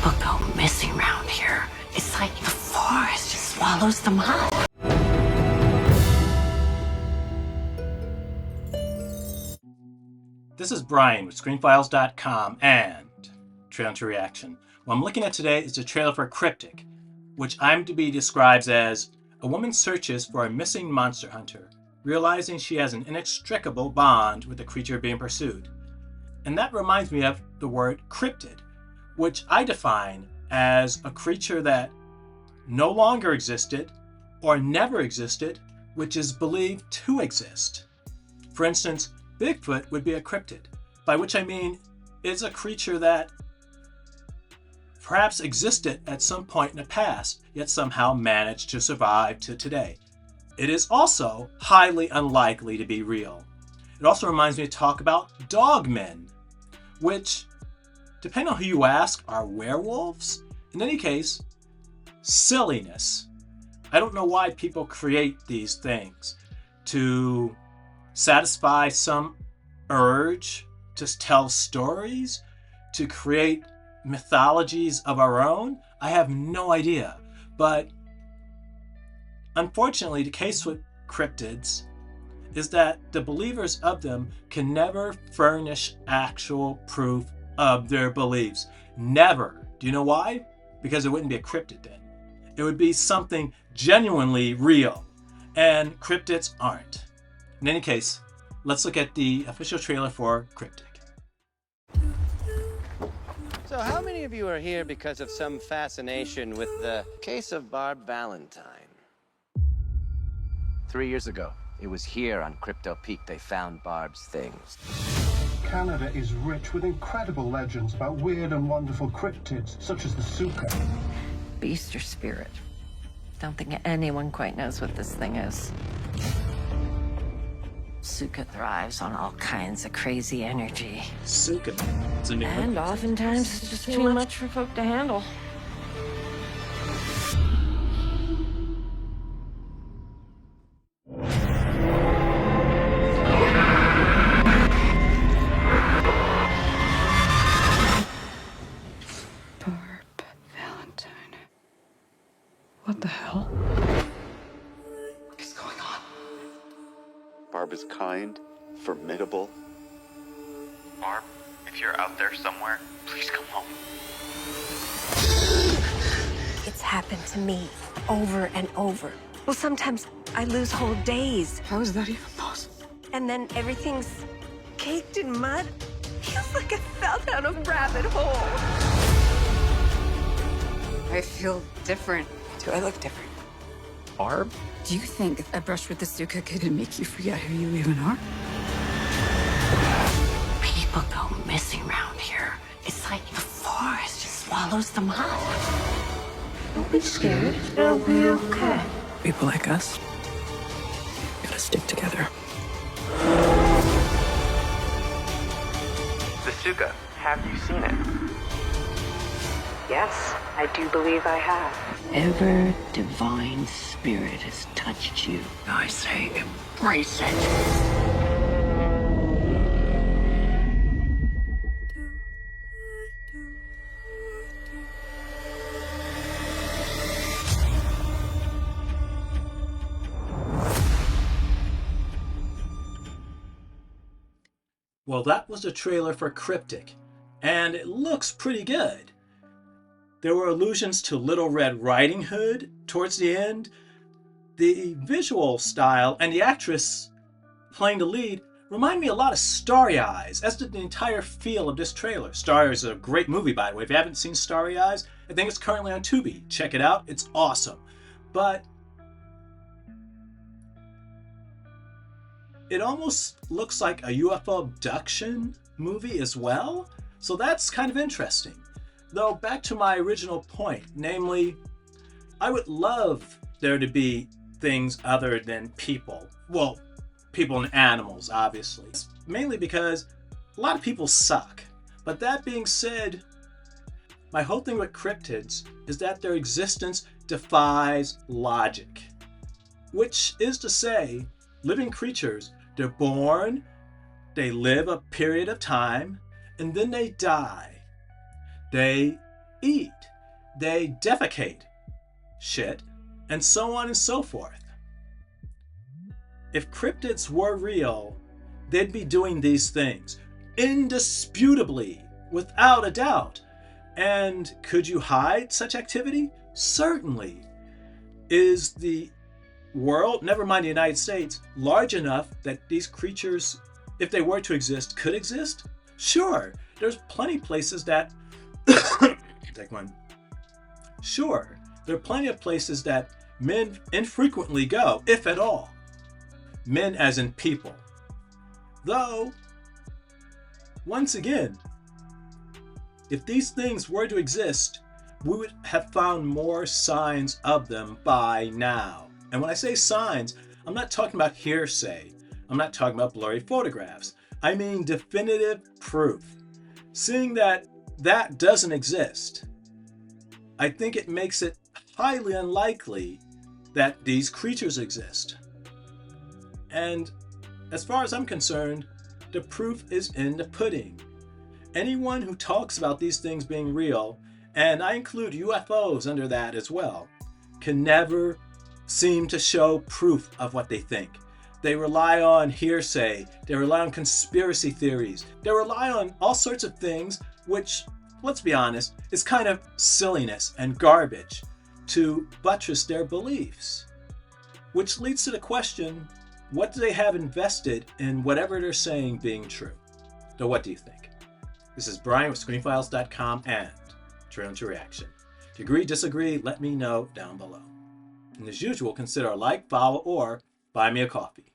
People go missing around here. It's like the forest just swallows them up. This is Brian with ScreenFiles.com and Trailer to Reaction. What I'm looking at today is the trailer for Kryptic, which IMDb describes as a woman searches for a missing monster hunter, realizing she has an inextricable bond with the creature being pursued. And that reminds me of the word cryptid, which I define as a creature that no longer existed or never existed, which is believed to exist. For instance, Bigfoot would be a cryptid, by which I mean it's a creature that perhaps existed at some point in the past, yet somehow managed to survive to today. It is also highly unlikely to be real. It also reminds me to talk about dogmen, which, depending on who you ask, are werewolves. In any case, silliness. I don't know why people create these things to satisfy some urge to tell stories, to create mythologies of our own. I have no idea. But unfortunately, the case with cryptids is that the believers of them can never furnish actual proof of their beliefs. Never. Do you know why? Because it wouldn't be a cryptid then. It would be something genuinely real. And cryptids aren't. In any case, let's look at the official trailer for Kryptic. So how many of you are here because of some fascination with the case of Barb Valentine? 3 years ago, it was here on Crypto Peak they found Barb's things. Canada is rich with incredible legends about weird and wonderful cryptids, such as the Suka. Beast or spirit? Don't think anyone quite knows what this thing is. Suka thrives on all kinds of crazy energy. Suka. It's a new And one. oftentimes it's just too much for folk to handle. Barb Valentine. What the hell? What is going on? Barb is kind, formidable. Barb, if you're out there somewhere, please come home. It's happened to me over and over. Well, sometimes I lose whole days. How is that even possible? And then everything's caked in mud. Feels like I fell down a rabbit hole. I feel different. Do I look different? Barb? Do you think a brush with the Suka could make you forget who you even are? People go missing around here. It's like the forest just swallows them up. Don't be scared. It'll be okay. People like us gotta stick together. The Suka, have you seen it? Yes, I do believe I have. Ever divine spirit has touched you. I say embrace it. Well, that was the trailer for Kryptic, and it looks pretty good. There were allusions to Little Red Riding Hood towards the end. The visual style and the actress playing the lead remind me a lot of Starry Eyes, as did the entire feel of this trailer. Starry Eyes is a great movie, by the way. If you haven't seen Starry Eyes, I think it's currently on Tubi. Check it out. It's awesome. But it almost looks like a UFO abduction movie as well. So that's kind of interesting. Though, back to my original point, namely, I would love there to be things other than people. Well, people and animals, obviously. Mainly because a lot of people suck. But that being said, my whole thing with cryptids is that their existence defies logic. Which is to say, living creatures, they're born, they live a period of time, and then they die. They eat, they defecate shit, and so on and so forth. If cryptids were real, they'd be doing these things, indisputably, without a doubt. And could you hide such activity? Certainly. Is the world, never mind the United States, large enough that these creatures, if they were to exist, could exist? Sure. There's plenty of places that take one. Sure. There are plenty of places that men infrequently go, if at all. Men as in people. Though, once again, if these things were to exist, we would have found more signs of them by now. And when I say signs, I'm not talking about hearsay. I'm not talking about blurry photographs. I mean definitive proof. Seeing that that doesn't exist, I think it makes it highly unlikely that these creatures exist. And as far as I'm concerned, the proof is in the pudding. Anyone who talks about these things being real, and I include UFOs under that as well, can never seem to show proof of what they think. They rely on hearsay, they rely on conspiracy theories, they rely on all sorts of things which, let's be honest, is kind of silliness and garbage to buttress their beliefs. Which leads to the question, what do they have invested in whatever they're saying being true? So what do you think? This is Brian with ScreenFiles.com and Trailer to Reaction. If you agree, disagree, let me know down below. And as usual, consider a like, follow, or buy me a coffee.